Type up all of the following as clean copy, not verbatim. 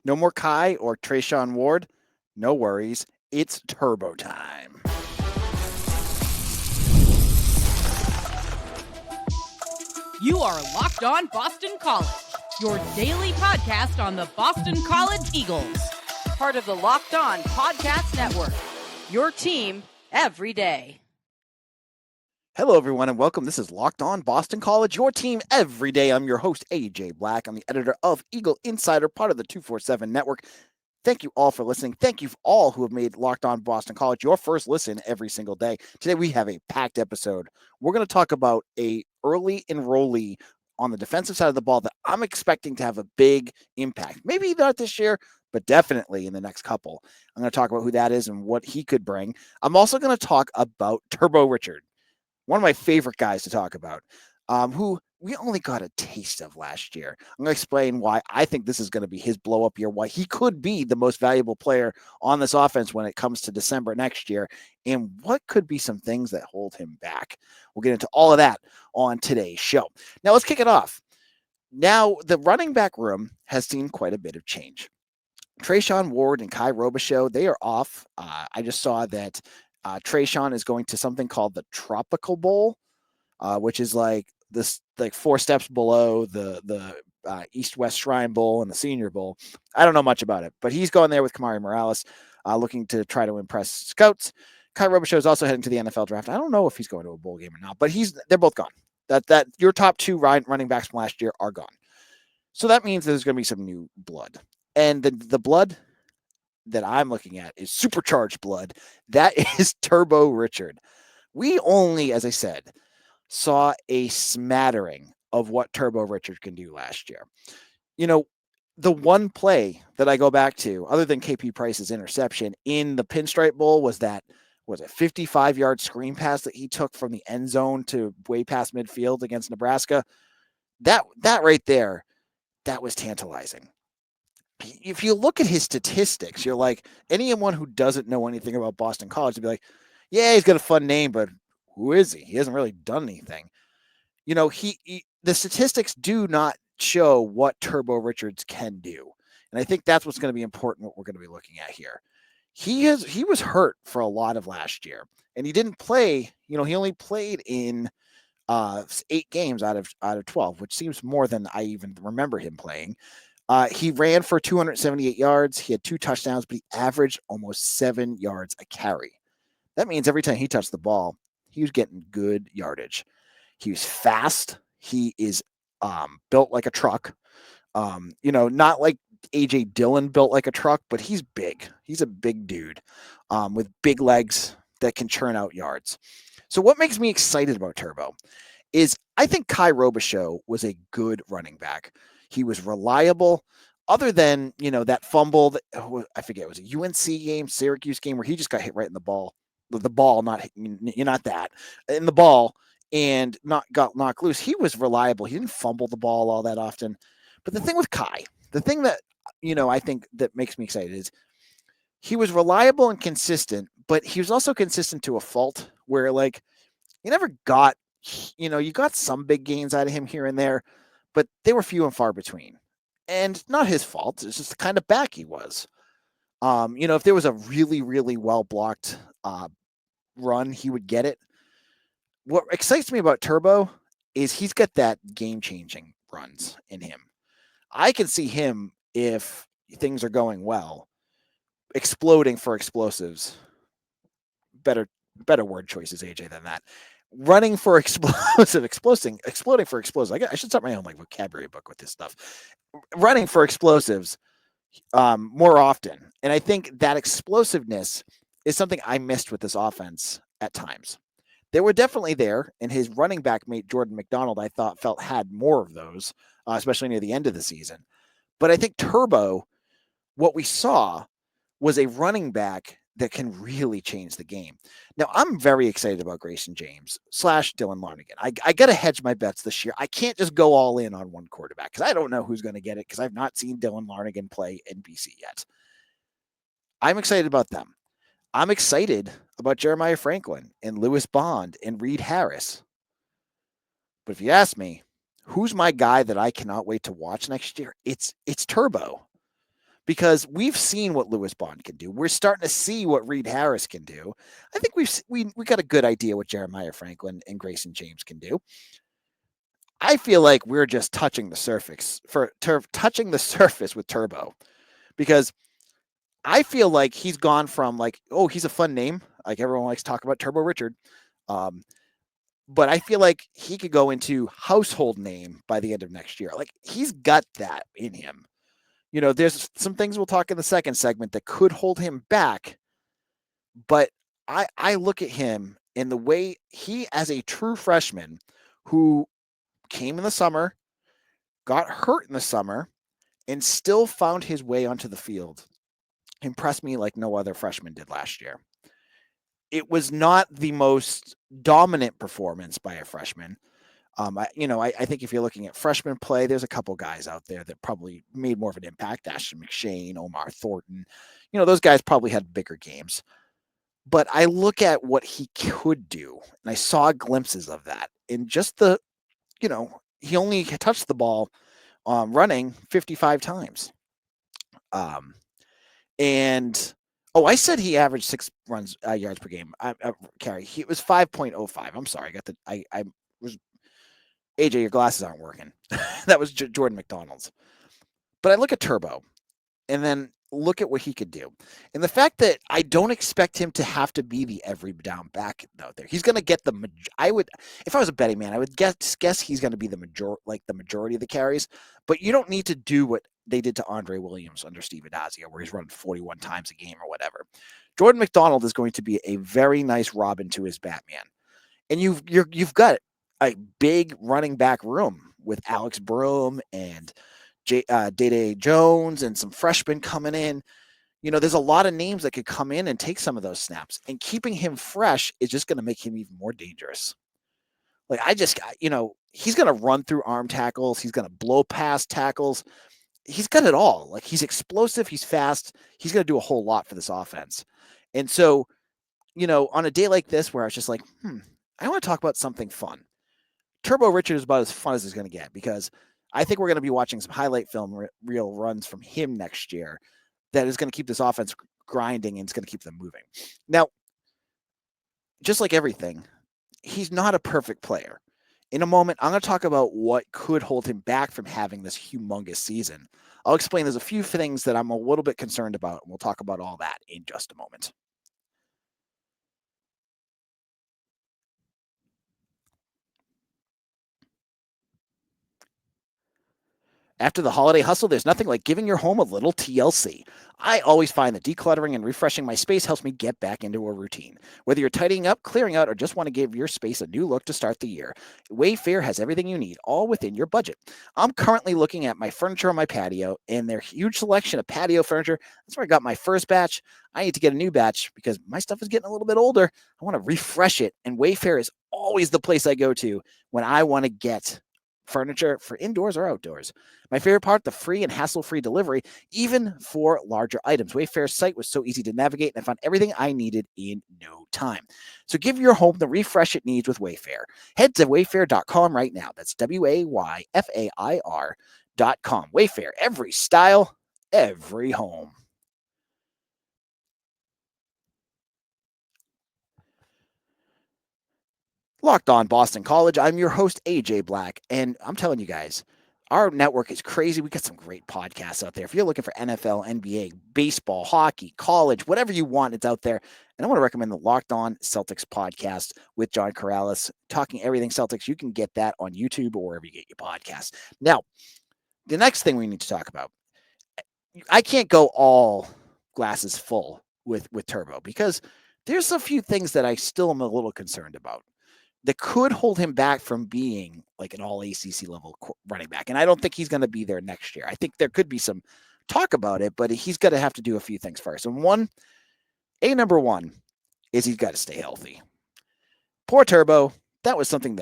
No more Kai or Trayshawn Ward. No worries. It's turbo time. You are Locked On Boston College, your daily podcast on the Boston College Eagles. Part of the Locked On Podcast Network, your team every day. Hello, everyone, and welcome. This is Locked On Boston College, your team every day. I'm your host, AJ Black. I'm the editor of Eagle Insider, part of the 247 Network. Thank you all for listening. Thank you all who have made Locked On Boston College your first listen every single day. Today we have a packed episode. We're going to talk about a early enrollee on the defensive side of the ball that I'm expecting to have a big impact. Maybe not this year, but definitely in the next couple. I'm going to talk about who that is and what he could bring. I'm also going to talk about Turbo Richard, one of my favorite guys to talk about, who we only got a taste of last year. I'm going to explain why I think this is going to be his blow-up year, why he could be the most valuable player on this offense when it comes to December next year, and what could be some things that hold him back. We'll get into all of that on today's show. Now, let's kick it off. Now, the running back room has seen quite a bit of change. Trayshawn Ward and Kai Robichaux, they are off. I just saw that Trayshawn is going to something called the Tropical Bowl, which is like this, like 4 steps below the East-West Shrine Bowl and the Senior Bowl. I don't know much about it, but he's going there with Kamari Morales, looking to try to impress scouts. Kai Robichaux is also heading to the NFL draft. I don't know if he's going to a bowl game or not, but they're both gone. That your top 2 running backs from last year are gone. So that means there's going to be some new blood. And the blood that I'm looking at is supercharged blood. That is Turbo Richard. We only, as I said, saw a smattering of what Turbo Richard can do last year. You know, the one play that I go back to, other than KP Price's interception in the Pinstripe Bowl, was a 55-yard screen pass that he took from the end zone to way past midfield against Nebraska. That right there, that was tantalizing. If you look at his statistics, you're like, anyone who doesn't know anything about Boston College would be like, yeah, he's got a fun name, but who is he? He hasn't really done anything. You know, the statistics do not show what Turbo Richards can do. And I think that's what's going to be important, what we're going to be looking at here. He was hurt for a lot of last year, and he didn't play. You know, he only played in 8 games out of 12, which seems more than I even remember him playing. He ran for 278 yards. He had 2 touchdowns, but he averaged almost 7 yards a carry. That means every time he touched the ball, he was getting good yardage. He was fast. He is built like a truck. Not like A.J. Dillon built like a truck, but he's big. He's a big dude with big legs that can churn out yards. So what makes me excited about Turbo is I think Kai Robichaux was a good running back. He was reliable, other than, that fumble that, I forget, it was a UNC game, Syracuse game, where he just got hit right in the ball, not that, in the ball, and got knocked loose. He was reliable. He didn't fumble the ball all that often. But the thing with Kai, the thing that, I think that makes me excited is he was reliable and consistent, but he was also consistent to a fault where, like, you never got, you got some big gains out of him here and there, but they were few and far between. And not his fault. It's just the kind of back he was. If there was a really, really well-blocked run, he would get it. What excites me about Turbo is he's got that game-changing runs in him. I can see him, if things are going well, exploding for explosives. Better word choices, AJ, than that. Running for exploding for explosives. I should start my own vocabulary book with this stuff. Running for explosives more often. And I think that explosiveness is something I missed with this offense at times. They were definitely there, and his running back mate, Jordan McDonald, I felt had more of those, especially near the end of the season. But I think Turbo, what we saw was a running back that can really change the game. Now, I'm very excited about Grayson James / Dylan Larnagin. I got to hedge my bets this year. I can't just go all in on one quarterback because I don't know who's going to get it, because I've not seen Dylan Larnagin play in BC yet. I'm excited about them. I'm excited about Jeremiah Franklin and Lewis Bond and Reed Harris. But if you ask me, who's my guy that I cannot wait to watch next year? It's Turbo. because we've seen what Lewis Bond can do. We're starting to see what Reed Harris can do. I think we got a good idea what Jeremiah Franklin and Grayson James can do. I feel like we're just touching the surface touching the surface with Turbo, because I feel like he's gone from like, oh, he's a fun name, like everyone likes to talk about Turbo Richard, um, but I feel like he could go into household name by the end of next year. Like he's got that in him. There's some things we'll talk in the second segment that could hold him back, but I look at him in the way he, as a true freshman who came in the summer, got hurt in the summer, and still found his way onto the field, impressed me like no other freshman did last year. It was not the most dominant performance by a freshman. I think if you're looking at freshman play, there's a couple guys out there that probably made more of an impact. Ashton McShane, Omar Thornton, those guys probably had bigger games. But I look at what he could do, and I saw glimpses of that. And just he only touched the ball running 55 times. I said he averaged 6 yards per game. Carry. It was 5.05. I'm sorry. I was AJ. Your glasses aren't working. That was Jordan McDonald's. But I look at Turbo, and then look at what he could do, and the fact that I don't expect him to have to be the every down back out there. He's going to get if I was a betting man, I would guess he's going to be the majority of the carries. But you don't need to do what they did to Andre Williams under Steve Adazio, where he's running 41 times a game or whatever. Jordan McDonald is going to be a very nice Robin to his Batman, and you've got a big running back room with Alex Broom and Day Jones and some freshmen coming in. There's a lot of names that could come in and take some of those snaps, and keeping him fresh is just going to make him even more dangerous. Like he's going to run through arm tackles. He's going to blow past tackles. He's got it all. Like he's explosive. He's fast. He's going to do a whole lot for this offense. And so, on a day like this where I was just like, I want to talk about something fun. Turbo Richard is about as fun as it's going to get, because I think we're going to be watching some highlight film reel runs from him next year that is going to keep this offense grinding, and it's going to keep them moving. Now, just like everything, he's not a perfect player. In a moment, I'm going to talk about what could hold him back from having this humongous season. I'll explain there's a few things that I'm a little bit concerned about, and we'll talk about all that in just a moment. After the holiday hustle, there's nothing like giving your home a little TLC. I always find that decluttering and refreshing my space helps me get back into a routine. Whether you're tidying up, clearing out, or just want to give your space a new look to start the year, Wayfair has everything you need, all within your budget. I'm currently looking at my furniture on my patio, and their huge selection of patio furniture. That's where I got my first batch. I need to get a new batch because my stuff is getting a little bit older. I want to refresh it, and Wayfair is always the place I go to when I want to get furniture for indoors or outdoors. My favorite part, the free and hassle-free delivery, even for larger items. Wayfair's site was so easy to navigate, and I found everything I needed in no time. So give your home the refresh it needs with Wayfair. Head to wayfair.com right now. That's WAYFAIR.com. Wayfair, every style, every home. Locked On Boston College. I'm your host, AJ Black, and I'm telling you guys, our network is crazy. We got some great podcasts out there. If you're looking for NFL, NBA, baseball, hockey, college, whatever you want, it's out there. And I want to recommend the Locked On Celtics podcast with John Corrales, talking everything Celtics. You can get that on YouTube or wherever you get your podcasts. Now, the next thing we need to talk about, I can't go all glasses full with Turbo, because there's a few things that I still am a little concerned about that could hold him back from being like an all ACC level running back. And I don't think he's going to be there next year. I think there could be some talk about it, but he's going to have to do a few things first. And number one is he's got to stay healthy. Poor Turbo. That was something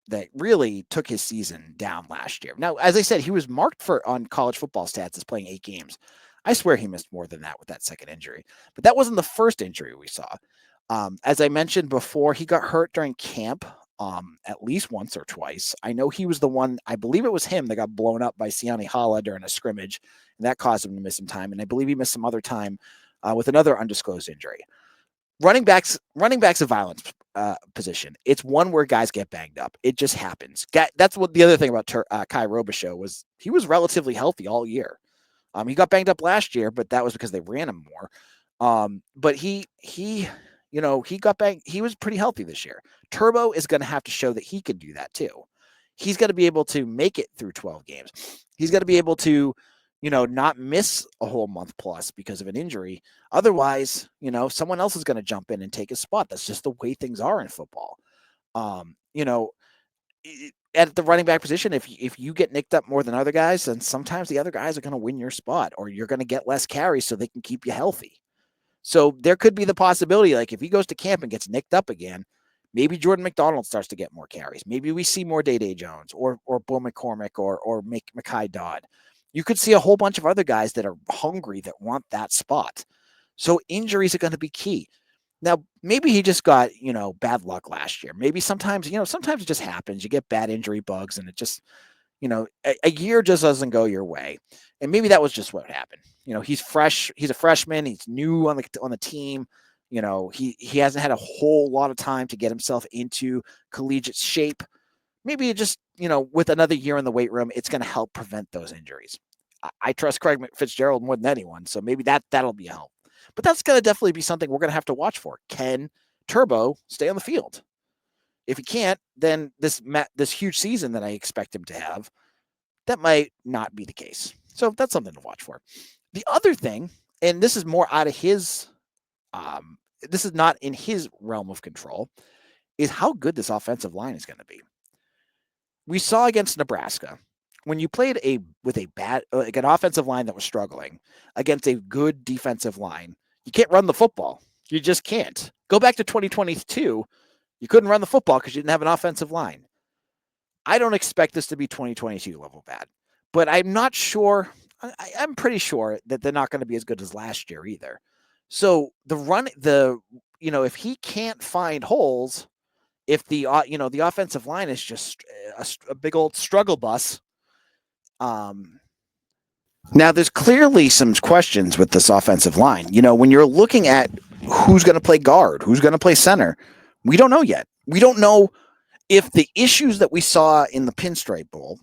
that really took his season down last year. Now, as I said, he was marked on college football stats as playing 8 games. I swear he missed more than that with that second injury, but that wasn't the first injury we saw. As I mentioned before, he got hurt during camp at least once or twice. I know he was the one, I believe it was him that got blown up by Siani Hala during a scrimmage, and that caused him to miss some time. And I believe he missed some other time with another undisclosed injury. Running back's a violence position. It's one where guys get banged up. It just happens. That's what the other thing about Kai Robichaux was. He was relatively healthy all year. He got banged up last year, but that was because they ran him more. But he got banged. He was pretty healthy this year. Turbo is going to have to show that he can do that too. He's got to be able to make it through 12 games. He's got to be able to, not miss a whole month plus because of an injury. Otherwise, someone else is going to jump in and take his spot. That's just the way things are in football. At the running back position, if you get nicked up more than other guys, then sometimes the other guys are going to win your spot, or you're going to get less carries so they can keep you healthy. So there could be the possibility, like if he goes to camp and gets nicked up again, maybe Jordan McDonald starts to get more carries. Maybe we see more Day Jones or Bo McCormick or Mekhi Dodd. You could see a whole bunch of other guys that are hungry that want that spot. So injuries are going to be key. Now, maybe he just got, bad luck last year. Maybe sometimes it just happens. You get bad injury bugs and it just, a year just doesn't go your way. And maybe that was just what happened. He's fresh. He's a freshman. He's new on the team. He hasn't had a whole lot of time to get himself into collegiate shape. Maybe it just, with another year in the weight room, it's going to help prevent those injuries. I trust Craig Fitzgerald more than anyone. So maybe that'll be a help. But that's going to definitely be something we're going to have to watch for. Can Turbo stay on the field? If he can't, then this huge season that I expect him to have, that might not be the case. So that's something to watch for. The other thing, and this is more out of his, this is not in his realm of control, is how good this offensive line is going to be. We saw against Nebraska, when you played with a bad, like an offensive line that was struggling against a good defensive line, you can't run the football. You just can't. Go back to 2022. You couldn't run the football because you didn't have an offensive line. I don't expect this to be 2022 level bad, but I'm not sure. I'm pretty sure that they're not going to be as good as last year either. So if he can't find holes, if the offensive line is just a big old struggle bus. Now, there's clearly some questions with this offensive line. When you're looking at who's going to play guard, who's going to play center, we don't know yet. We don't know if the issues that we saw in the Pinstripe Bowl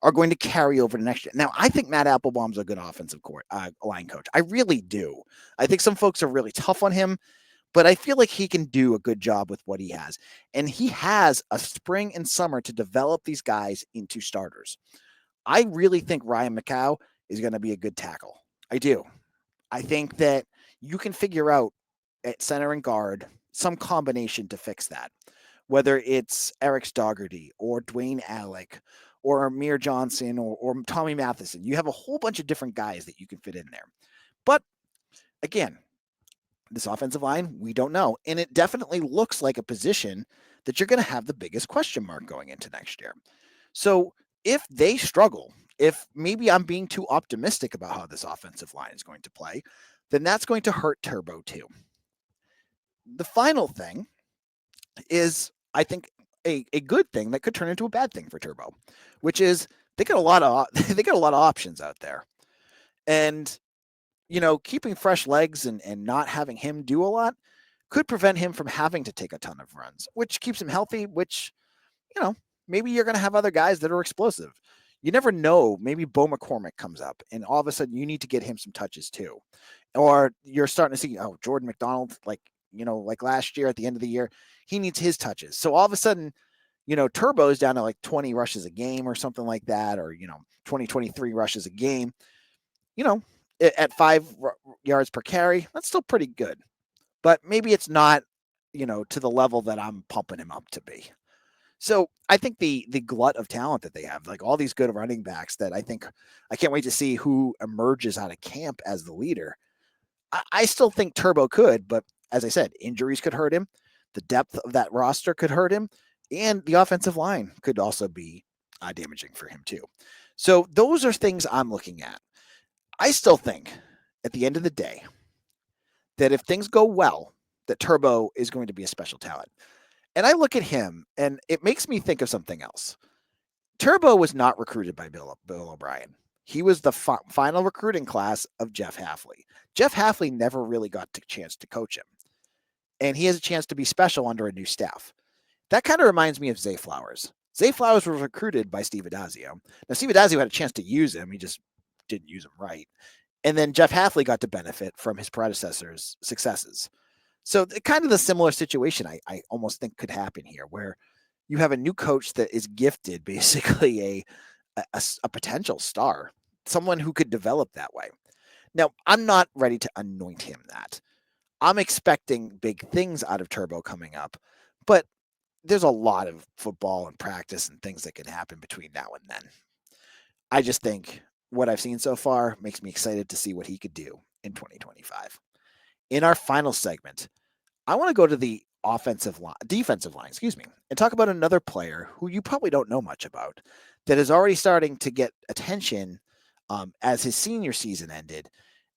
are going to carry over to next year. Now, I think Matt Applebaum's a good offensive line coach. I really do. I think some folks are really tough on him, but I feel like he can do a good job with what he has. And he has a spring and summer to develop these guys into starters. I really think Ryan McCow is going to be a good tackle. I do. I think that you can figure out at center and guard some combination to fix that, whether it's Eric Stoggerty or Dwayne Alec or Amir Johnson or Tommy Matheson. You have a whole bunch of different guys that you can fit in there. But again, this offensive line, we don't know. And it definitely looks like a position that you're going to have the biggest question mark going into next year. So if they struggle, if maybe I'm being too optimistic about how this offensive line is going to play, then that's going to hurt Turbo too. The final thing is, I think, a good thing that could turn into a bad thing for Turbo, which is they got a lot of options out there. And keeping fresh legs and not having him do a lot could prevent him from having to take a ton of runs, which keeps him healthy, which, maybe you're going to have other guys that are explosive. You never know. Maybe Bo McCormick comes up and all of a sudden you need to get him some touches too. Or you're starting to see, Jordan McDonald, like last year at the end of the year, he needs his touches. So all of a sudden, Turbo's down to like 20 rushes a game or something like that, or, 23 rushes a game, at 5 yards per carry. That's still pretty good. But maybe it's not, to the level that I'm pumping him up to be. So I think the glut of talent that they have, like all these good running backs that I can't wait to see who emerges out of camp as the leader. I still think Turbo could, but as I said, injuries could hurt him. The depth of that roster could hurt him. And the offensive line could also be damaging for him too. So those are things I'm looking at. I still think at the end of the day that if things go well, that Turbo is going to be a special talent. And I look at him, and it makes me think of something else. Turbo was not recruited by Bill O'Brien. He was the final recruiting class of Jeff Halfley. Jeff Halfley never really got the chance to coach him, and he has a chance to be special under a new staff. That kind of reminds me of Zay Flowers. Zay Flowers was recruited by Steve Adazio. Now, Steve Adazio had a chance to use him. He just didn't use him right. And then Jeff Halfley got to benefit from his predecessor's successes. So kind of the similar situation I almost think could happen here, where you have a new coach that is gifted basically a potential star, someone who could develop that way. Now, I'm not ready to anoint him that. I'm expecting big things out of Turbo coming up, but there's a lot of football and practice and things that can happen between now and then. I just think what I've seen so far makes me excited to see what he could do in 2025. In our final segment, I want to go to the defensive line, and talk about another player who you probably don't know much about that is already starting to get attention as his senior season ended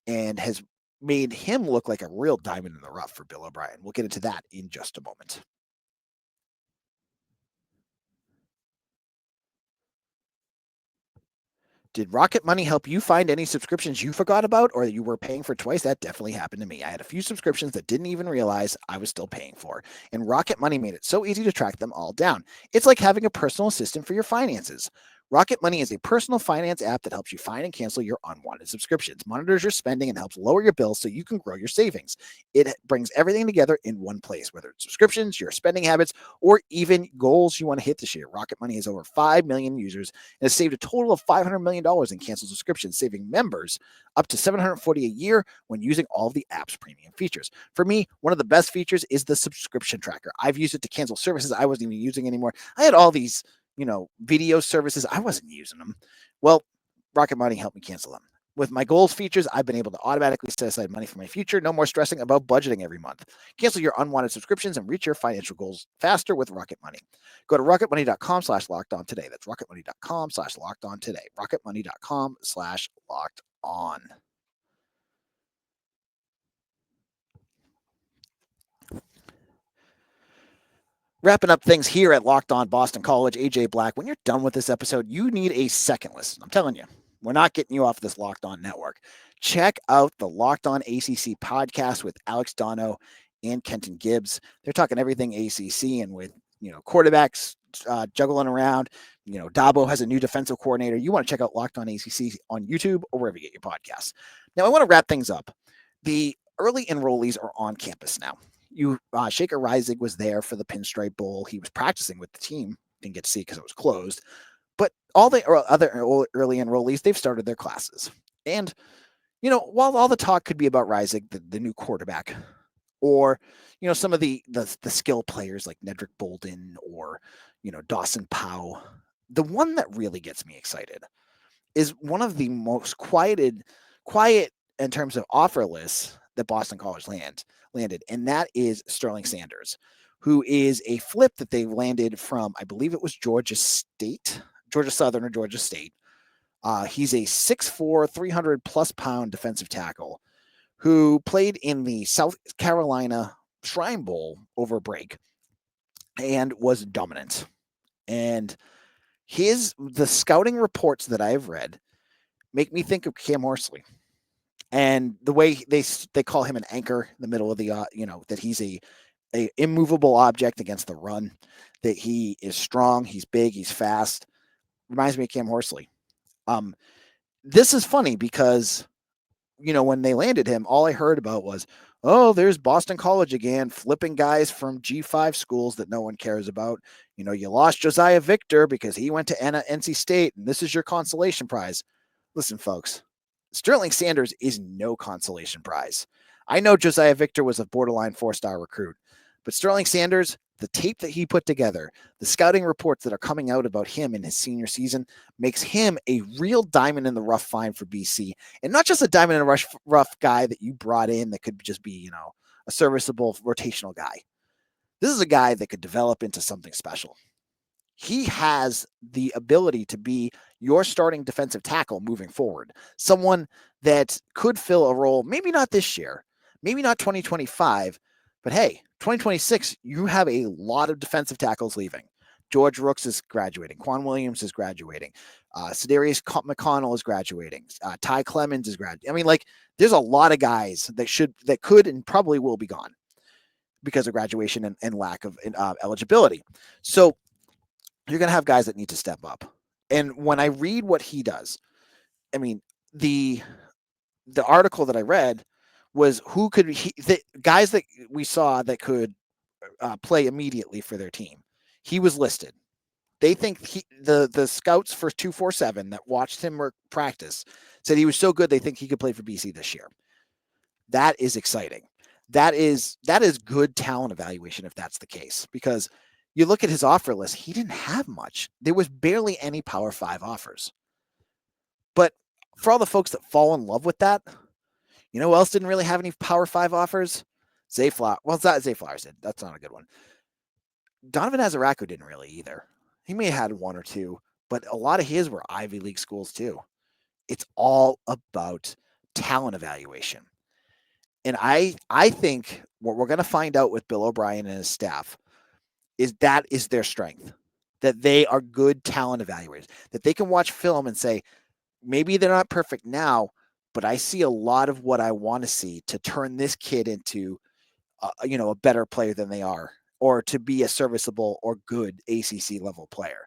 and has made him look like a real diamond in the rough for Bill O'Brien. We'll get into that in just a moment. Did Rocket Money help you find any subscriptions you forgot about or that you were paying for twice? That definitely happened to me. I had a few subscriptions that didn't even realize I was still paying for, and Rocket Money made it so easy to track them all down. It's like having a personal assistant for your finances. Rocket Money is a personal finance app that helps you find and cancel your unwanted subscriptions, monitors your spending, and helps lower your bills so you can grow your savings. It brings everything together in one place, whether it's subscriptions, your spending habits, or even goals you want to hit this year. Rocket Money has over 5 million users and has saved a total of $500 million in canceled subscriptions, saving members up to $740 a year when using all of the app's premium features. For me, one of the best features is the subscription tracker. I've used it to cancel services I wasn't even using anymore. I had all these video services. I wasn't using them. Well, Rocket Money helped me cancel them. With my goals features, I've been able to automatically set aside money for my future. No more stressing about budgeting every month. Cancel your unwanted subscriptions and reach your financial goals faster with Rocket Money. Go to rocketmoney.com/lockedon today. That's rocketmoney.com/lockedon today. rocketmoney.com/lockedon. Wrapping up things here at Locked On Boston College, AJ Black. When you're done with this episode, you need a second listen. I'm telling you, we're not getting you off this Locked On network. Check out the Locked On ACC podcast with Alex Dono and Kenton Gibbs. They're talking everything ACC, and with quarterbacks juggling around. Dabo has a new defensive coordinator. You want to check out Locked On ACC on YouTube or wherever you get your podcasts. Now, I want to wrap things up. The early enrollees are on campus now. Shaker Rising was there for the Pinstripe Bowl. He was practicing with the team. Didn't get to see it because it was closed. But all the other early enrollees, they've started their classes. And, while all the talk could be about Rising, the new quarterback, or, some of the skill players like Nedrick Bolden or, Dawson Powell, the one that really gets me excited is one of the most quiet in terms of offer lists that Boston College landed, and that is Sterling Sanders, who is a flip that they landed from, I believe it was Georgia Southern or Georgia State. He's a 6'4", 300-plus pound defensive tackle who played in the South Carolina Shrine Bowl over break and was dominant. And the scouting reports that I've read make me think of Cam Horsley. And the way they call him an anchor in the middle of the, that he's a immovable object against the run, that he is strong, he's big, he's fast, reminds me of Cam Horsley. This is funny because, when they landed him, all I heard about was, oh, there's Boston College again, flipping guys from G5 schools that no one cares about. You lost Josiah Victor because he went to NC State, and this is your consolation prize. Listen, folks. Sterling Sanders is no consolation prize. I know Josiah Victor was a borderline 4-star recruit, but Sterling Sanders, the tape that he put together, the scouting reports that are coming out about him in his senior season makes him a real diamond in the rough find for BC, and not just a diamond in the rough guy that you brought in that could just be, a serviceable rotational guy. This is a guy that could develop into something special. He has the ability to be your starting defensive tackle moving forward, someone that could fill a role, maybe not this year, maybe not 2025, but hey, 2026, you have a lot of defensive tackles leaving. George Rooks is graduating. Quan Williams is graduating. Sedarius McConnell is graduating. Ty Clemens is graduating. I mean, like, there's a lot of guys that could and probably will be gone because of graduation and lack of eligibility. So you're going to have guys that need to step up. And when I read what he does, I mean, the article that I read was the guys that we saw that could play immediately for their team. He was listed. They think the scouts for 247 that watched him practice said he was so good they think he could play for BC this year. That is exciting. That is good talent evaluation if that's the case, because you look at his offer list, he didn't have much. There was barely any Power 5 offers. But for all the folks that fall in love with that, you know who else didn't really have any Power 5 offers? Zay Flowers. Well, it's not Zay Flowers did. That's not a good one. Donovan Azaraco didn't really either. He may have had one or two, but a lot of his were Ivy League schools too. It's all about talent evaluation. And I think what we're going to find out with Bill O'Brien and his staff is that is their strength, that they are good talent evaluators, that they can watch film and say, maybe they're not perfect now, but I see a lot of what I want to see to turn this kid into, a better player than they are, or to be a serviceable or good ACC level player.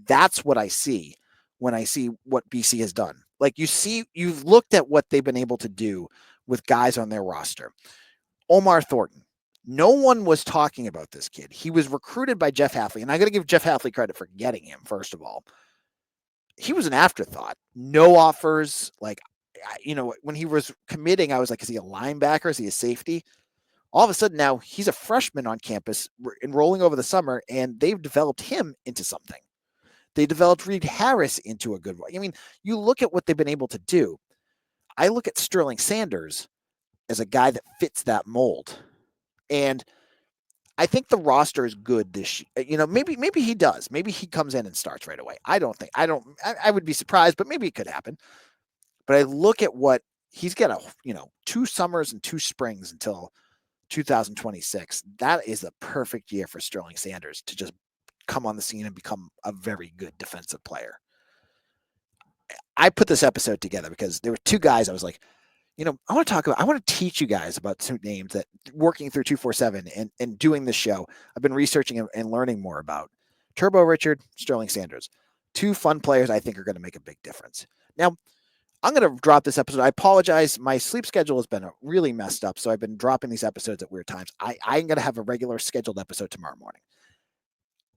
That's what I see when I see what BC has done. Like, you've looked at what they've been able to do with guys on their roster. Omar Thornton. No one was talking about this kid. He was recruited by Jeff Hafley, and I got to give Jeff Hafley credit for getting him, first of all. He was an afterthought. No offers. Like, when he was committing, I was like, is he a linebacker? Is he a safety? All of a sudden now he's a freshman on campus enrolling over the summer, and they've developed him into something. They developed Reed Harris into a good one. I mean, you look at what they've been able to do. I look at Sterling Sanders as a guy that fits that mold. And I think the roster is good this year. Maybe he does. Maybe he comes in and starts right away. I would be surprised, but maybe it could happen. But I look at what he's got 2 summers and 2 springs until 2026. That is a perfect year for Sterling Sanders to just come on the scene and become a very good defensive player. I put this episode together because there were 2 guys I was like, I want to teach you guys about some names that working through 247 and doing this show, I've been researching and learning more about. Turbo Richard, Sterling Sanders, 2 fun players I think are going to make a big difference. Now, I'm going to drop this episode. I apologize. My sleep schedule has been really messed up, so I've been dropping these episodes at weird times. I'm going to have a regular scheduled episode tomorrow morning.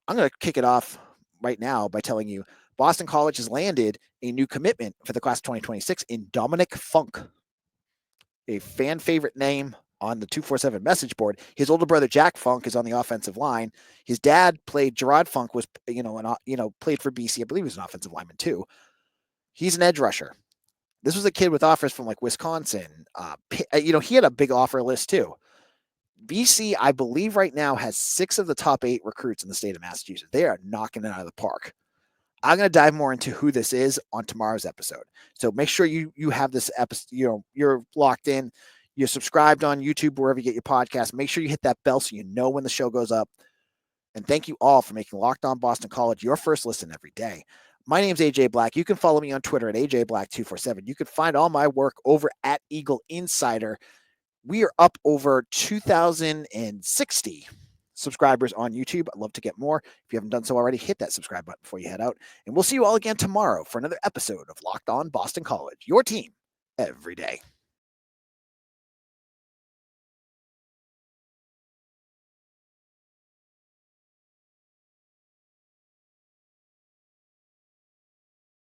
I'm going to kick it off right now by telling you Boston College has landed a new commitment for the class 2026 in Dominic Funk, a fan favorite name on the 247 message board. His older brother Jack Funk is on the offensive line. His dad played. Gerard Funk was played for BC. I believe he was an offensive lineman too. He's an edge rusher. This was a kid with offers from like Wisconsin. He had a big offer list too. BC, I believe right now has 6 of the top 8 recruits in the state of Massachusetts. They are knocking it out of the park. I'm going to dive more into who this is on tomorrow's episode. So make sure you have this episode, you're locked in, you're subscribed on YouTube, wherever you get your podcast. Make sure you hit that bell so you know when the show goes up. And thank you all for making Locked On Boston College your first listen every day. My name's AJ Black. You can follow me on Twitter at AJBlack247. You can find all my work over at Eagle Insider. We are up over 2,060 subscribers on YouTube. I'd love to get more. If you haven't done so already, hit that subscribe button before you head out. And we'll see you all again tomorrow for another episode of Locked On Boston College, your team every day.